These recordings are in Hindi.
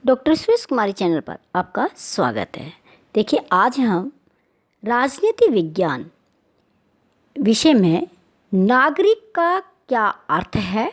डॉक्टर सुरेश कुमारी चैनल पर आपका स्वागत है। देखिए, आज हम राजनीति विज्ञान विषय में नागरिक का क्या अर्थ है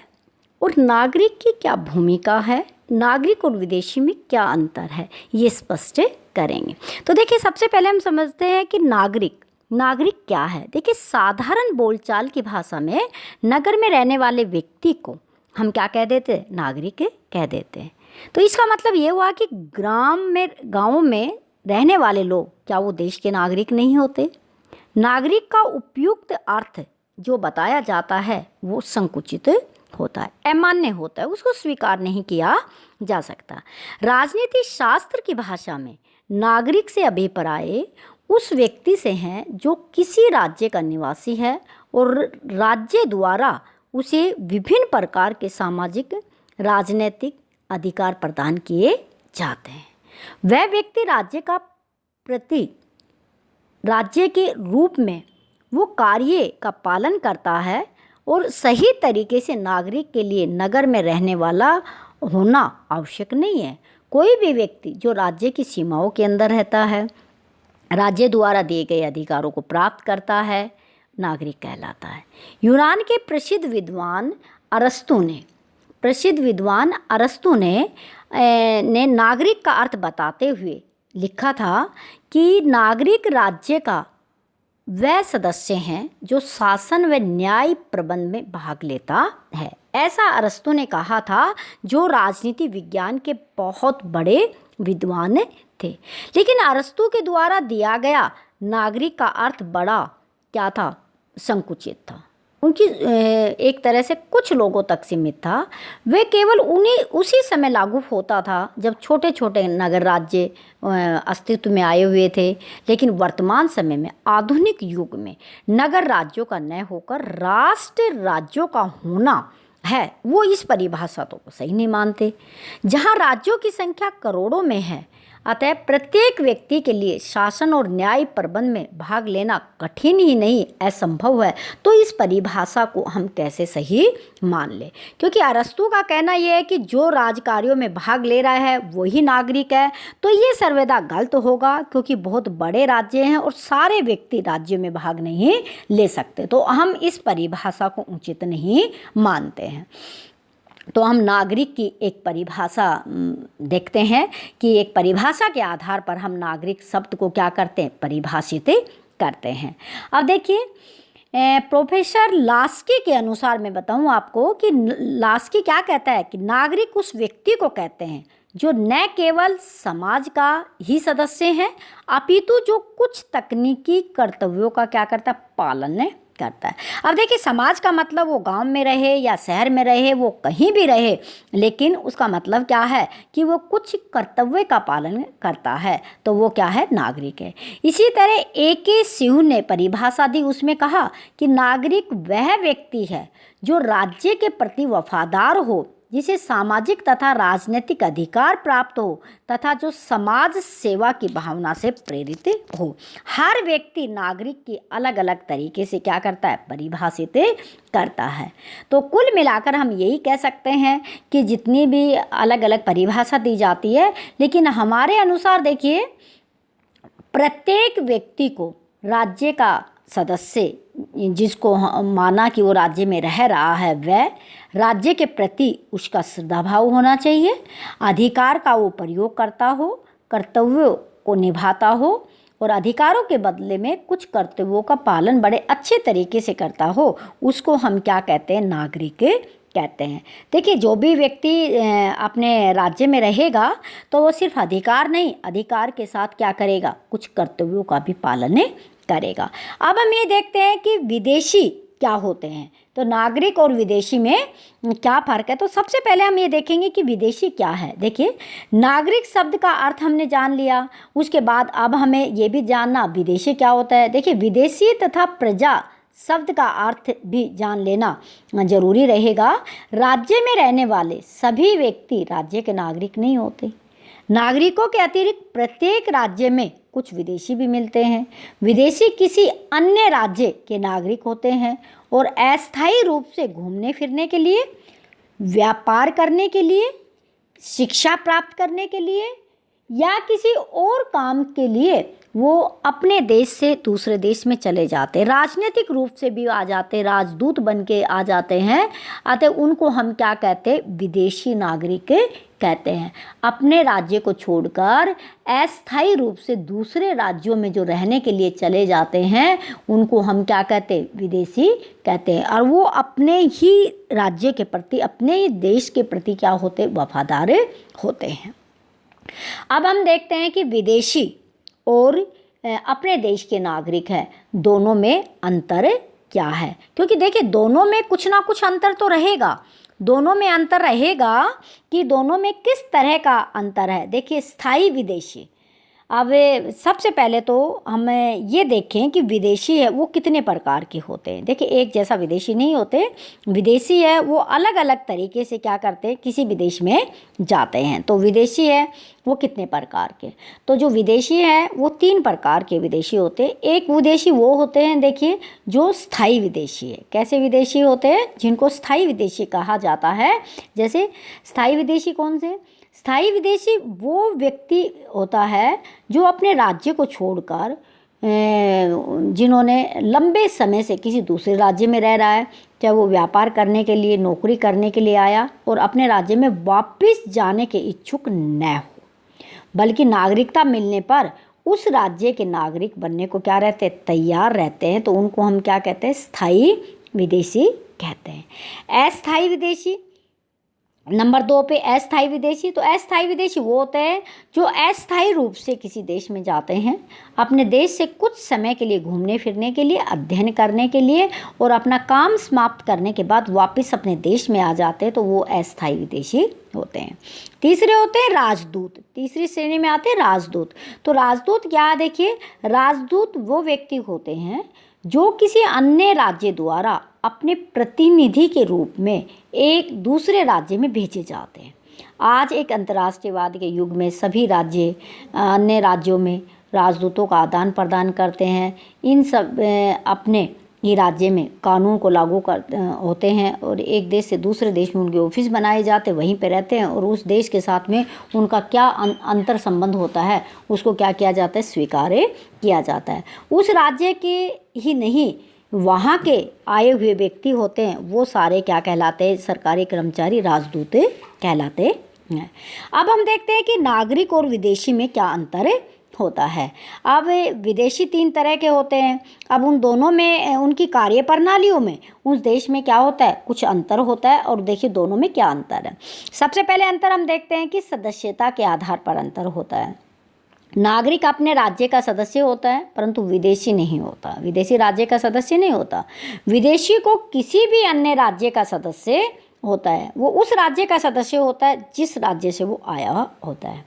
और नागरिक की क्या भूमिका है, नागरिक और विदेशी में क्या अंतर है, ये स्पष्ट करेंगे। तो देखिए, सबसे पहले हम समझते हैं कि नागरिक क्या है। देखिए, साधारण बोलचाल की भाषा में नगर में रहने वाले व्यक्ति को हम क्या कह देते हैं? नागरिक कह देते हैं। तो इसका मतलब ये हुआ कि गाँव में रहने वाले लोग क्या वो देश के नागरिक नहीं होते? नागरिक का उपयुक्त अर्थ जो बताया जाता है वो संकुचित होता है, अमान्य होता है, उसको स्वीकार नहीं किया जा सकता। राजनीति शास्त्र की भाषा में नागरिक से अभिप्राय उस व्यक्ति से हैं जो किसी राज्य का निवासी है और राज्य द्वारा उसे विभिन्न प्रकार के सामाजिक राजनीतिक अधिकार प्रदान किए जाते हैं। वह व्यक्ति राज्य के रूप में वो कार्य का पालन करता है और सही तरीके से नागरिक के लिए नगर में रहने वाला होना आवश्यक नहीं है। कोई भी व्यक्ति जो राज्य की सीमाओं के अंदर रहता है, राज्य द्वारा दिए गए अधिकारों को प्राप्त करता है, नागरिक कहलाता है। यूनान के प्रसिद्ध विद्वान अरस्तु ने नागरिक का अर्थ बताते हुए लिखा था कि नागरिक राज्य का वह सदस्य हैं जो शासन व न्याय प्रबंध में भाग लेता है। ऐसा अरस्तु ने कहा था, जो राजनीति विज्ञान के बहुत बड़े विद्वान थे। लेकिन अरस्तु के द्वारा दिया गया नागरिक का अर्थ बड़ा क्या था? संकुचित था। उनकी एक तरह से कुछ लोगों तक सीमित था। वे केवल उसी समय लागू होता था जब छोटे छोटे नगर राज्य अस्तित्व में आए हुए थे। लेकिन वर्तमान समय में, आधुनिक युग में, नगर राज्यों का न होकर राष्ट्र राज्यों का होना है, वो इस परिभाषा तो सही नहीं मानते। जहाँ राज्यों की संख्या करोड़ों में है, अतः प्रत्येक व्यक्ति के लिए शासन और न्याय प्रबंध में भाग लेना कठिन ही नहीं, असंभव है। तो इस परिभाषा को हम कैसे सही मान ले? क्योंकि अरस्तु का कहना यह है कि जो राजकार्यों में भाग ले रहा है वही नागरिक है। तो ये सर्वदा गलत होगा, क्योंकि बहुत बड़े राज्य हैं और सारे व्यक्ति राज्य में भाग नहीं ले सकते। तो हम इस परिभाषा को उचित नहीं मानते हैं। तो हम नागरिक की एक परिभाषा देखते हैं कि एक परिभाषा के आधार पर हम नागरिक शब्द को क्या करते हैं? परिभाषित करते हैं। अब देखिए, प्रोफेसर लास्की के अनुसार मैं बताऊं आपको कि लास्की क्या कहता है कि नागरिक उस व्यक्ति को कहते हैं जो न केवल समाज का ही सदस्य है, अपितु जो कुछ तकनीकी कर्तव्यों का क्या करता है? पालन करता है। अब देखिए, समाज का मतलब वो गांव में रहे या शहर में रहे, वो कहीं भी रहे, लेकिन उसका मतलब क्या है कि वो कुछ कर्तव्य का पालन करता है, तो वो क्या है? नागरिक है। इसी तरह A.K. सिंह ने परिभाषा दी, उसमें कहा कि नागरिक वह व्यक्ति है जो राज्य के प्रति वफादार हो, जिसे सामाजिक तथा राजनीतिक अधिकार प्राप्त हो तथा जो समाज सेवा की भावना से प्रेरित हो। हर व्यक्ति नागरिक की अलग अलग तरीके से क्या करता है? परिभाषित करता है। तो कुल मिलाकर हम यही कह सकते हैं कि जितनी भी अलग अलग परिभाषा दी जाती है, लेकिन हमारे अनुसार देखिए, प्रत्येक व्यक्ति को राज्य का सदस्य जिसको माना कि वो राज्य में रह रहा है, वह राज्य के प्रति उसका श्रद्धाभाव होना चाहिए, अधिकार का वो प्रयोग करता हो, कर्तव्यों को निभाता हो और अधिकारों के बदले में कुछ कर्तव्यों का पालन बड़े अच्छे तरीके से करता हो, उसको हम क्या कहते हैं? नागरिक कहते हैं। देखिए, जो भी व्यक्ति अपने राज्य में रहेगा तो वो सिर्फ अधिकार नहीं, अधिकार के साथ क्या करेगा? कुछ कर्तव्यों का भी पालन करेगा। अब हम ये देखते हैं कि विदेशी क्या होते हैं। तो नागरिक और विदेशी में क्या फ़र्क है? तो सबसे पहले हम ये देखेंगे कि विदेशी क्या है। देखिए, नागरिक शब्द का अर्थ हमने जान लिया, उसके बाद अब हमें ये भी जानना विदेशी क्या होता है। देखिए, विदेशी तथा प्रजा शब्द का अर्थ भी जान लेना जरूरी रहेगा। राज्य में रहने वाले सभी व्यक्ति राज्य के नागरिक नहीं होते। नागरिकों के अतिरिक्त प्रत्येक राज्य में कुछ विदेशी भी मिलते हैं। विदेशी किसी अन्य राज्य के नागरिक होते हैं और अस्थायी रूप से घूमने फिरने के लिए, व्यापार करने के लिए शिक्षा प्राप्त करने के लिए या किसी और काम के लिए वो अपने देश से दूसरे देश में चले जाते, राजनीतिक रूप से भी आ जाते, राजदूत बन के आ जाते हैं, अतः उनको हम क्या कहते हैं, विदेशी नागरिक कहते हैं। अपने राज्य को छोड़कर अस्थायी रूप से दूसरे राज्यों में जो रहने के लिए चले जाते हैं उनको हम क्या कहते हैं, विदेशी कहते हैं। और वो अपने ही राज्य के प्रति, अपने ही देश के प्रति क्या होते, वफादार होते हैं। अब हम देखते हैं कि विदेशी और अपने देश के नागरिक हैं, दोनों में अंतर क्या है। क्योंकि देखिए दोनों में कुछ ना कुछ अंतर तो रहेगा, दोनों में अंतर रहेगा कि दोनों में किस तरह का अंतर है। देखिए स्थायी विदेशी, अब सबसे पहले तो हम ये देखें कि विदेशी है वो कितने प्रकार के होते हैं। देखिए एक जैसा विदेशी नहीं होते, विदेशी है वो अलग अलग तरीके से क्या करते हैं, किसी विदेश में जाते हैं। तो विदेशी है वो कितने प्रकार के, तो जो विदेशी है वो 3 प्रकार के विदेशी होते हैं। एक विदेशी वो होते हैं, देखिए जो स्थायी विदेशी है। कैसे विदेशी होते हैं, जिनको स्थायी विदेशी कहा जाता है। जैसे स्थायी विदेशी कौन से, स्थायी विदेशी वो व्यक्ति होता है जो अपने राज्य को छोड़कर जिन्होंने लंबे समय से किसी दूसरे राज्य में रह रहा है, चाहे वो व्यापार करने के लिए, नौकरी करने के लिए आया और अपने राज्य में वापस जाने के इच्छुक न हो, बल्कि नागरिकता मिलने पर उस राज्य के नागरिक बनने को क्या रहते, तैयार रहते हैं। तो उनको हम क्या कहते हैं, स्थायी विदेशी कहते हैं। अस्थायी विदेशी नंबर 2 पे अस्थायी विदेशी। तो अस्थायी विदेशी वो होते हैं जो अस्थायी रूप से किसी देश में जाते हैं, अपने देश से कुछ समय के लिए घूमने फिरने के लिए, अध्ययन करने के लिए और अपना काम समाप्त करने के बाद वापस अपने देश में आ जाते हैं, तो वो अस्थायी विदेशी होते हैं। तीसरे होते हैं राजदूत, तीसरी श्रेणी में आते हैं राजदूत। तो राजदूत क्या, देखिए राजदूत वो व्यक्ति होते हैं जो किसी अन्य राज्य द्वारा अपने प्रतिनिधि के रूप में एक दूसरे राज्य में भेजे जाते हैं। आज एक अंतर्राष्ट्रीयवाद के युग में सभी राज्य अन्य राज्यों में राजदूतों का आदान प्रदान करते हैं। इन सब अपने ही राज्य में कानून को लागू कर होते हैं और एक देश से दूसरे देश में उनके ऑफिस बनाए जाते हैं, वहीं पे रहते हैं और उस देश के साथ में उनका क्या अंतर संबंध होता है उसको क्या किया जाता है, स्वीकार किया जाता है। उस राज्य के ही नहीं, वहाँ के आए हुए व्यक्ति होते हैं वो सारे क्या कहलाते हैं, सरकारी कर्मचारी राजदूत कहलाते हैं। अब हम देखते हैं कि नागरिक और विदेशी में क्या अंतर होता है। अब विदेशी 3 तरह के होते हैं। अब उन दोनों में उनकी कार्य प्रणालियों में उस देश में क्या होता है, कुछ अंतर होता है। और देखिए दोनों में क्या अंतर है। सबसे पहले अंतर हम देखते हैं कि सदस्यता के आधार पर अंतर होता है। नागरिक अपने राज्य का सदस्य होता है परंतु विदेशी नहीं होता, विदेशी राज्य का सदस्य नहीं होता। विदेशी को किसी भी अन्य राज्य का सदस्य होता है, वो उस राज्य का सदस्य होता है जिस राज्य से वो आया होता है।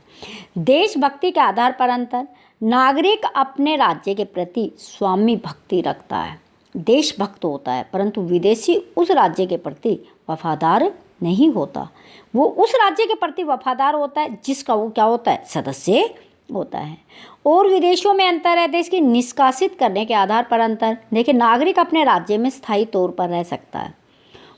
देशभक्ति के आधार पर अंतर, नागरिक अपने राज्य के प्रति स्वामी भक्ति रखता है, देशभक्त होता है, परंतु विदेशी उस राज्य के प्रति वफादार नहीं होता। वो उस राज्य के प्रति वफादार होता है जिसका वो क्या होता है, सदस्य होता है। और विदेशों में अंतर है, देश की निष्कासित करने के आधार पर अंतर। देखिए नागरिक अपने राज्य में स्थायी तौर पर रह सकता है,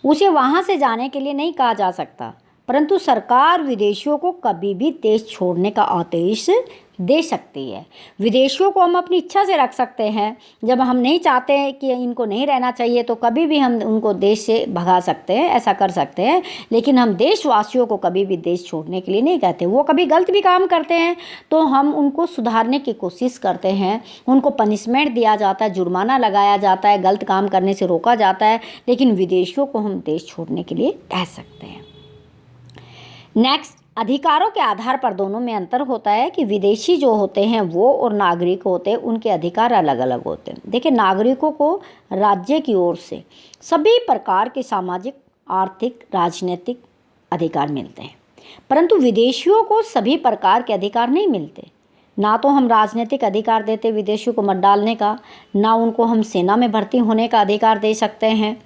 उसे वहाँ से जाने के लिए नहीं कहा जा सकता, परंतु सरकार विदेशियों को कभी भी देश छोड़ने का आदेश दे सकती है। विदेशियों को हम अपनी इच्छा से रख सकते हैं, जब हम नहीं चाहते हैं कि इनको नहीं रहना चाहिए तो कभी भी हम उनको देश से भगा सकते हैं, ऐसा कर सकते हैं। लेकिन हम देशवासियों को कभी भी देश छोड़ने के लिए नहीं कहते। वो कभी गलत भी काम करते हैं तो हम उनको सुधारने की कोशिश करते हैं, उनको पनिशमेंट दिया जाता है, जुर्माना लगाया जाता है, गलत काम करने से रोका जाता है। लेकिन विदेशियों को हम देश छोड़ने के लिए कह सकते हैं। नेक्स्ट, अधिकारों के आधार पर दोनों में अंतर होता है कि विदेशी जो होते हैं वो और नागरिक होते हैं, उनके अधिकार अलग अलग होते हैं। देखिए नागरिकों को राज्य की ओर से सभी प्रकार के सामाजिक, आर्थिक, राजनीतिक अधिकार मिलते हैं, परंतु विदेशियों को सभी प्रकार के अधिकार नहीं मिलते। ना तो हम राजनीतिक अधिकार देते विदेशियों को मत डालने का, ना उनको हम सेना में भर्ती होने का अधिकार दे सकते हैं।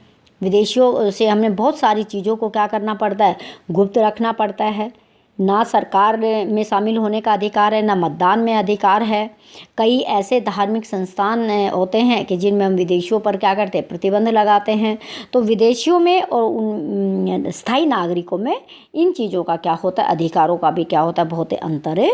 विदेशियों से हमें बहुत सारी चीज़ों को क्या करना पड़ता है, गुप्त रखना पड़ता है। ना सरकार में शामिल होने का अधिकार है, ना मतदान में अधिकार है। कई ऐसे धार्मिक संस्थान होते हैं कि जिनमें हम विदेशियों पर क्या करते हैं, प्रतिबंध लगाते हैं। तो विदेशियों में और उन स्थायी नागरिकों में इन चीज़ों का क्या होता है, अधिकारों का भी क्या होता है, बहुत अंतर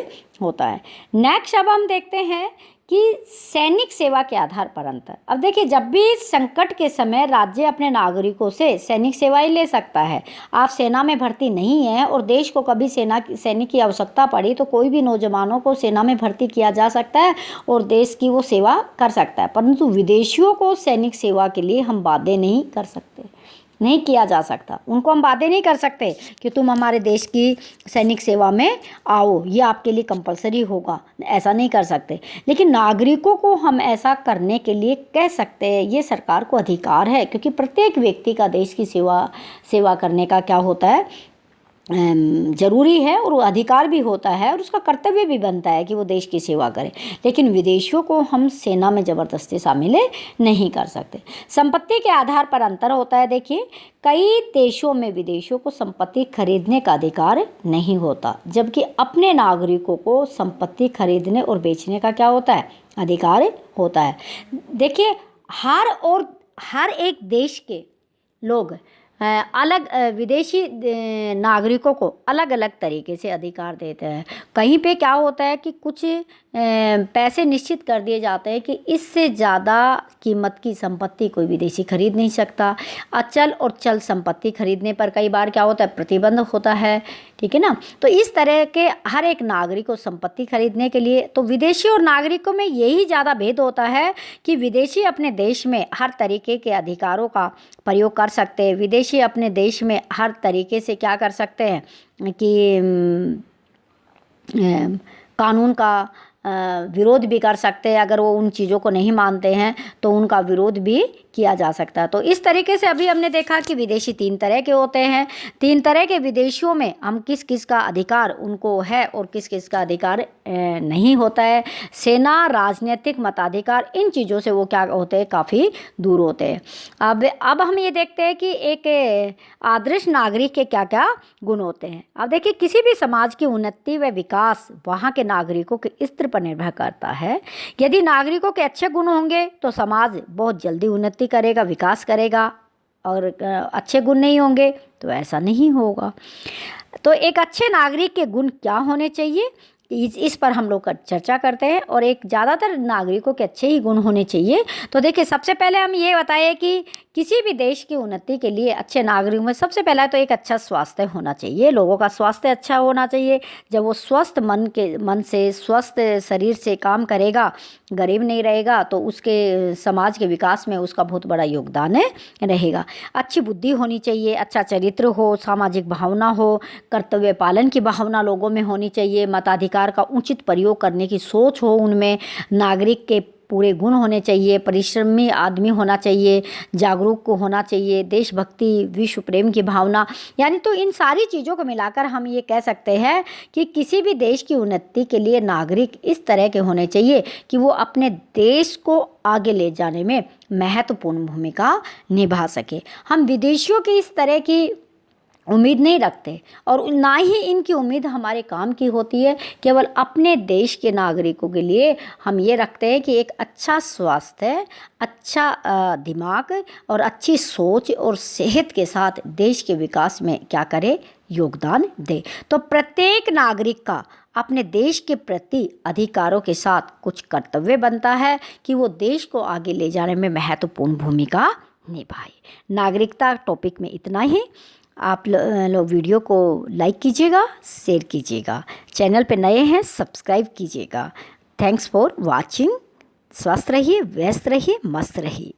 होता है। नेक्स्ट अब हम देखते हैं कि सैनिक सेवा के आधार पर अंतर। अब देखिए, जब भी संकट के समय राज्य अपने नागरिकों से सैनिक सेवाएं ले सकता है। आप सेना में भर्ती नहीं है और देश को कभी सैनिक की आवश्यकता पड़ी तो कोई भी नौजवानों को सेना में भर्ती किया जा सकता है और देश की वो सेवा कर सकता है। परंतु विदेशियों को सैनिक सेवा के लिए हम बाध्य नहीं कर सकते, नहीं किया जा सकता। उनको हम बातें नहीं कर सकते कि तुम हमारे देश की सैनिक सेवा में आओ, ये आपके लिए कंपलसरी होगा, ऐसा नहीं कर सकते। लेकिन नागरिकों को हम ऐसा करने के लिए कह सकते हैं, ये सरकार को अधिकार है, क्योंकि प्रत्येक व्यक्ति का देश की सेवा करने का क्या होता है, ज़रूरी है और अधिकार भी होता है और उसका कर्तव्य भी बनता है कि वो देश की सेवा करे। लेकिन विदेशियों को हम सेना में ज़बरदस्ती शामिल नहीं कर सकते। संपत्ति के आधार पर अंतर होता है। देखिए, कई देशों में विदेशियों को संपत्ति खरीदने का अधिकार नहीं होता, जबकि अपने नागरिकों को संपत्ति खरीदने और बेचने का क्या होता है, अधिकार होता है। देखिए, हर एक देश के लोग अलग विदेशी नागरिकों को अलग अलग तरीके से अधिकार देते हैं। कहीं पे क्या होता है कि कुछ पैसे निश्चित कर दिए जाते हैं कि इससे ज़्यादा कीमत की संपत्ति कोई विदेशी खरीद नहीं सकता। अचल और चल संपत्ति खरीदने पर कई बार क्या होता है, प्रतिबंध होता है, ठीक है ना। तो इस तरह के हर एक नागरिक को संपत्ति खरीदने के लिए, तो विदेशी और नागरिकों में यही ज़्यादा भेद होता है कि विदेशी अपने देश में हर तरीके के अधिकारों का प्रयोग कर सकते हैं। विदेशी अपने देश में हर तरीके से क्या कर सकते हैं कि कानून का विरोध भी कर सकते हैं। अगर वो उन चीज़ों को नहीं मानते हैं तो उनका विरोध भी किया जा सकता है। तो इस तरीके से अभी हमने देखा कि विदेशी 3 तरह के होते हैं। 3 तरह के विदेशियों में हम किस किस का अधिकार उनको है और किस किस का अधिकार नहीं होता है। सेना, राजनीतिक मताधिकार, इन चीज़ों से वो क्या होते हैं, काफ़ी दूर होते हैं। अब हम ये देखते हैं कि एक आदर्श नागरिक के क्या क्या गुण होते हैं। अब देखिए, किसी भी समाज की उन्नति व विकास वहाँ के नागरिकों के स्तर पर निर्भर करता है। यदि नागरिकों के अच्छे गुण होंगे तो समाज बहुत जल्दी उन्नति करेगा, विकास करेगा, और अच्छे गुण नहीं होंगे तो ऐसा नहीं होगा। तो एक अच्छे नागरिक के गुण क्या होने चाहिए, इस पर हम लोग चर्चा करते हैं। और एक ज़्यादातर नागरिकों के अच्छे ही गुण होने चाहिए। तो देखिए, सबसे पहले हम ये बताएं कि किसी भी देश की उन्नति के लिए अच्छे नागरिकों में सबसे पहला तो एक अच्छा स्वास्थ्य होना चाहिए। लोगों का स्वास्थ्य अच्छा होना चाहिए। जब वो स्वस्थ मन से, स्वस्थ शरीर से काम करेगा, गरीब नहीं रहेगा, तो उसके समाज के विकास में उसका बहुत बड़ा योगदान रहेगा। अच्छी बुद्धि होनी चाहिए, अच्छा चरित्र हो, सामाजिक भावना हो, कर्तव्य पालन की भावना लोगों में होनी चाहिए, मताधिकार का उचित प्रयोग करने की सोच हो उनमें, नागरिक के पूरे गुण होने चाहिए, परिश्रमी आदमी होना चाहिए, जागरूक को होना चाहिए, देशभक्ति, विश्व प्रेम की भावना। यानी तो इन सारी चीज़ों को मिलाकर हम ये कह सकते हैं कि किसी भी देश की उन्नति के लिए नागरिक इस तरह के होने चाहिए कि वो अपने देश को आगे ले जाने में महत्वपूर्ण भूमिका निभा सके। हम विदेशियों की इस तरह की उम्मीद नहीं रखते और ना ही इनकी उम्मीद हमारे काम की होती है। केवल अपने देश के नागरिकों के लिए हम ये रखते हैं कि एक अच्छा स्वास्थ्य, अच्छा दिमाग और अच्छी सोच और सेहत के साथ देश के विकास में क्या करे, योगदान दे। तो प्रत्येक नागरिक का अपने देश के प्रति अधिकारों के साथ कुछ कर्तव्य बनता है कि वो देश को आगे ले जाने में महत्वपूर्ण भूमिका निभाए। नागरिकता टॉपिक में इतना ही। आप लोग वीडियो को लाइक कीजिएगा, शेयर कीजिएगा, चैनल पे नए हैं सब्सक्राइब कीजिएगा। Thanks for watching. स्वस्थ रहिए, व्यस्त रहिए, मस्त रहिए।